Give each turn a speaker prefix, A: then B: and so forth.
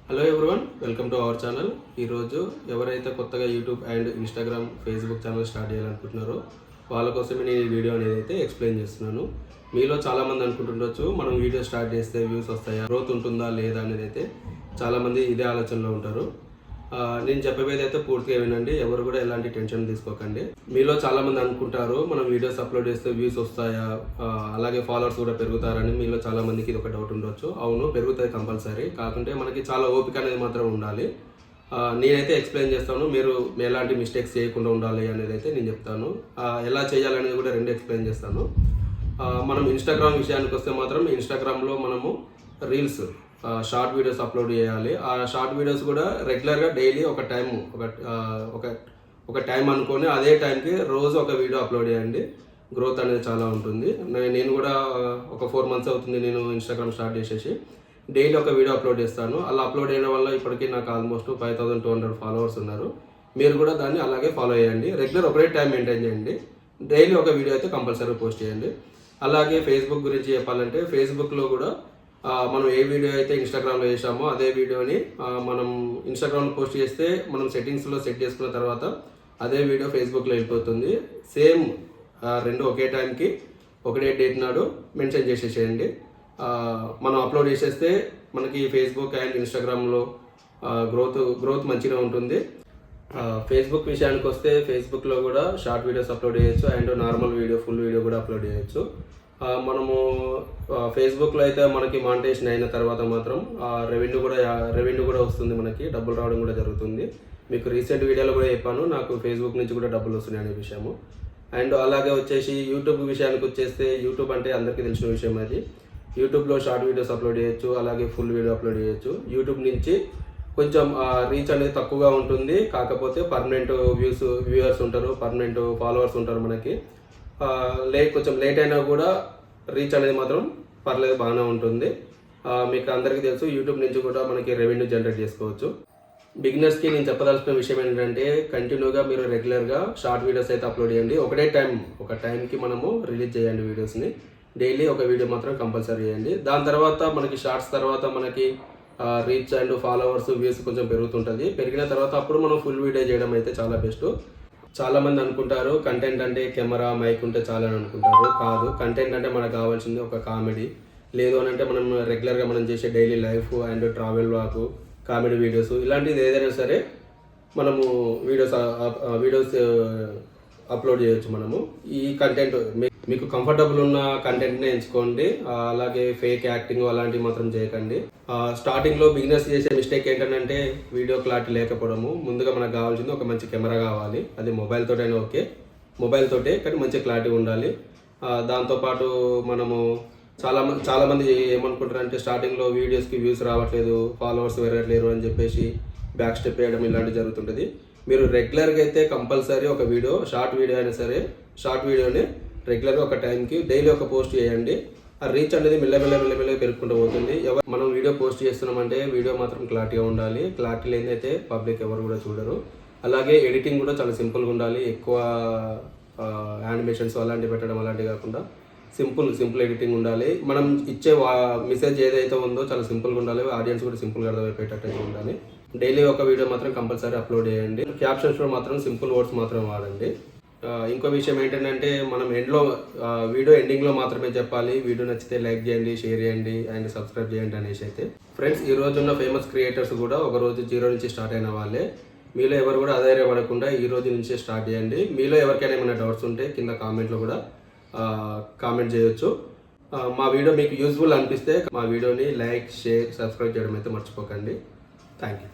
A: Hello everyone, welcome to our channel. ఈరోజు ఎవరైతే కొత్తగా YouTube and Instagram, Facebook channel start చేయాలనుకుంటున్నారో వాళ్ళ కోసమే నేను ఈ వీడియో అనేది అయితే ఎక్స్ప్లెయిన్ చేస్తున్నాను. మీలో చాలామంది అనుకుంటుండొచ్చు, మనం వీడియో స్టార్ట్ చేస్తే వ్యూస్ వస్తాయా, గ్రోత్ ఉంటుందా లేదా అనేది అయితే చాలామంది ఇదే ఆలోచనలో ఉంటారు. నేను చెప్పేది అయితే పూర్తిగా వినండి, ఎవరు కూడా ఎలాంటి టెన్షన్ తీసుకోకండి. మీలో చాలామంది అనుకుంటారు, మనం వీడియోస్ అప్లోడ్ చేస్తే వ్యూస్ వస్తాయా, అలాగే ఫాలోవర్స్ కూడా పెరుగుతారని మీలో చాలామందికి ఇది ఒక డౌట్ ఉండొచ్చు. అవును, పెరుగుతాయి కంపల్సరీ. కాకుంటే మనకి చాలా ఓపిక అనేది మాత్రం ఉండాలి. నేనైతే ఎక్స్ప్లెయిన్ చేస్తాను, మీరు ఎలాంటి మిస్టేక్స్ చేయకుండా ఉండాలి అనేది అయితే నేను చెప్తాను. ఎలా చేయాలనేది కూడా రెండు ఎక్స్ప్లెయిన్ చేస్తాను. మనం ఇన్స్టాగ్రామ్ విషయానికి వస్తే మాత్రం ఇన్స్టాగ్రామ్లో మనము రీల్స్, షార్ట్ వీడియోస్ అప్లోడ్ చేయాలి. ఆ షార్ట్ వీడియోస్ కూడా రెగ్యులర్గా డైలీ ఒక టైం అనుకొని అదే టైంకి రోజు ఒక వీడియో అప్లోడ్ చేయండి. గ్రోత్ అనేది చాలా ఉంటుంది. నేను కూడా ఒక 4 months అవుతుంది నేను ఇన్స్టాగ్రామ్ స్టార్ట్ చేసేసి. డైలీ ఒక వీడియో అప్లోడ్ చేస్తాను. అలా అప్లోడ్ చేయడం వల్ల ఇప్పటికీ నాకు ఆల్మోస్ట్ 5200 ఫాలోవర్స్ ఉన్నారు. మీరు కూడా దాన్ని అలాగే ఫాలో చేయండి. రెగ్యులర్ ఒకటే టైం మెయింటైన్ చేయండి. డైలీ ఒక వీడియో అయితే కంపల్సరీ పోస్ట్ చేయండి. అలాగే ఫేస్బుక్ గురించి చెప్పాలంటే, ఫేస్బుక్లో కూడా మనం ఏ వీడియో అయితే ఇన్స్టాగ్రామ్లో చేసామో అదే వీడియోని మనం ఇన్స్టాగ్రామ్లో పోస్ట్ చేస్తే మనం సెట్టింగ్స్లో సెట్ చేసుకున్న తర్వాత అదే వీడియో ఫేస్బుక్లో వెళ్ళిపోతుంది. సేమ్ రెండు ఒకే టైంకి ఒకటే డేట్ నాడు మెన్షన్ చేసేసేయండి. మనం అప్లోడ్ చేసేస్తే మనకి ఫేస్బుక్ అండ్ ఇన్స్టాగ్రామ్లో గ్రోత్ మంచిగా ఉంటుంది. ఫేస్బుక్ విషయానికి వస్తే ఫేస్బుక్లో కూడా షార్ట్ వీడియోస్ అప్లోడ్ చేయొచ్చు and normal video, full video కూడా అప్లోడ్ చేయొచ్చు. మనము ఫేస్బుక్లో అయితే మనకి మానిటైజేషన్ అయిన తర్వాత మాత్రం రెవెన్యూ కూడా వస్తుంది, మనకి డబ్బులు రావడం కూడా జరుగుతుంది. మీకు రీసెంట్ వీడియోలో కూడా చెప్పాను, నాకు ఫేస్బుక్ నుంచి కూడా డబ్బులు వస్తున్నాయి అనే విషయము. అండ్ అలాగే వచ్చేసి యూట్యూబ్ విషయానికి వచ్చేస్తే, యూట్యూబ్ అంటే అందరికీ తెలిసిన విషయం. అది యూట్యూబ్లో షార్ట్ వీడియోస్ అప్లోడ్ చేయొచ్చు, అలాగే ఫుల్ వీడియో అప్లోడ్ చేయొచ్చు. యూట్యూబ్ నుంచి కొంచెం రీచ్ అనేది తక్కువగా ఉంటుంది, కాకపోతే పర్మనెంట్ వ్యూవర్స్ ఉంటారు, పర్మనెంట్ ఫాలోవర్స్ ఉంటారు మనకి. కొంచెం లేట్ అయినా కూడా రీచ్ అనేది మాత్రం పర్లేదు, బాగానే ఉంటుంది. మీకు అందరికీ తెలుసు, యూట్యూబ్ నుంచి కూడా మనకి రెవెన్యూ జనరేట్ చేసుకోవచ్చు. బిగినర్స్కి నేను చెప్పదలుచుకున్న విషయం ఏంటంటే, కంటిన్యూగా మీరు రెగ్యులర్గా షార్ట్ వీడియోస్ అయితే అప్లోడ్ చేయండి. ఒక టైంకి మనము రిలీజ్ చేయండి వీడియోస్ని. డైలీ ఒక వీడియో మాత్రం కంపల్సరీ చేయండి. దాని తర్వాత మనకి షార్ట్స్ తర్వాత మనకి రీచ్ అండ్ ఫాలోవర్స్, వ్యూస్ కొంచెం పెరుగుతుంటుంది. పెరిగిన తర్వాత అప్పుడు మనం ఫుల్ వీడియో చేయడం అయితే చాలా బెస్ట్. చాలామంది అనుకుంటారు కంటెంట్ అంటే కెమెరా, మైక్ ఉంటే చాలా అని అనుకుంటారు. కాదు, కంటెంట్ అంటే మనకు కావాల్సింది ఒక కామెడీ, లేదు అని అంటే మనం రెగ్యులర్గా మనం చేసే daily life and travel walk, comedy videos, ఇలాంటిది ఏదైనా సరే మనము వీడియోస్ అప్లోడ్ చేయొచ్చు. మనము ఈ కంటెంట్ మీకు కంఫర్టబుల్ ఉన్న కంటెంట్నే ఎంచుకోండి. అలాగే ఫేక్ యాక్టింగ్ అలాంటివి మాత్రం చేయకండి. స్టార్టింగ్లో బిగినర్స్ చేసే మిస్టేక్ ఏంటంటే వీడియో క్లారిటీ లేకపోవడము. ముందుగా మనకు కావాల్సింది ఒక మంచి కెమెరా కావాలి. అది మొబైల్ తోటైనా ఓకే, మొబైల్ తోటే, కానీ మంచి క్లారిటీ ఉండాలి. దాంతోపాటు మనము చాలామంది ఏమనుకుంటారంటే, స్టార్టింగ్లో వీడియోస్కి వ్యూస్ రావట్లేదు, ఫాలోవర్స్ పెరగట్లేరు అని చెప్పేసి బ్యాక్ స్టెప్ వేయడం ఇలాంటివి జరుగుతుంటుంది. మీరు రెగ్యులర్గా అయితే కంపల్సరీ ఒక వీడియో, షార్ట్ వీడియో అయినా సరే, షార్ట్ వీడియోని రెగ్యులర్గా ఒక టైంకి డైలీ ఒక పోస్ట్ చేయండి. ఆ రీచ్ అనేది మెల్లమెల్లగా పెరుగుకుంటూ పోతుంది. మనం వీడియో పోస్ట్ చేస్తున్నామంటే వీడియో మాత్రం క్లారిటీగా ఉండాలి. క్లారిటీ లేదైతే పబ్లిక్ ఎవరు కూడా చూడరు. అలాగే ఎడిటింగ్ కూడా చాలా సింపుల్గా ఉండాలి. ఎక్కువ యానిమేషన్స్ అలాంటివి పెట్టడం అలాంటివి కాకుండా సింపుల్ ఎడిటింగ్ ఉండాలి. మనం ఇచ్చే మెసేజ్ ఏదైతే ఉందో చాలా సింపుల్గా ఉండాలి. ఆడియన్స్ కూడా సింపుల్గా అర్థమైపోయేటట్టుగా ఉండాలి. డైలీ ఒక వీడియో మాత్రం కంపల్సరీ అప్లోడ్ చేయండి. క్యాప్షన్స్లో మాత్రం సింపుల్ వర్డ్స్ మాత్రం వాడండి. ఇంకో విషయం ఏంటంటే, మనం వీడియో ఎండింగ్లో మాత్రమే చెప్పాలి, వీడియో నచ్చితే లైక్ చేయండి, షేర్ చేయండి అండ్ సబ్స్క్రైబ్ చేయండి అనేసి అయితే. ఫ్రెండ్స్, ఈ రోజు ఉన్న ఫేమస్ క్రియేటర్స్ కూడా ఒక రోజు 0 నుంచి స్టార్ట్ అయిన వాళ్ళే. మీలో ఎవరు కూడా అధైర్యపడకుండా ఈ రోజు నుంచే స్టార్ట్ చేయండి. మీలో ఎవరికైనా ఏమైనా డౌట్స్ ఉంటే కింద కామెంట్లో కూడా కామెంట్ చేయొచ్చు. మా వీడియో మీకు యూజ్ఫుల్ అనిపిస్తే మా వీడియోని లైక్, షేర్, సబ్స్క్రైబ్ చేయడం అయితే మర్చిపోకండి. Thank you.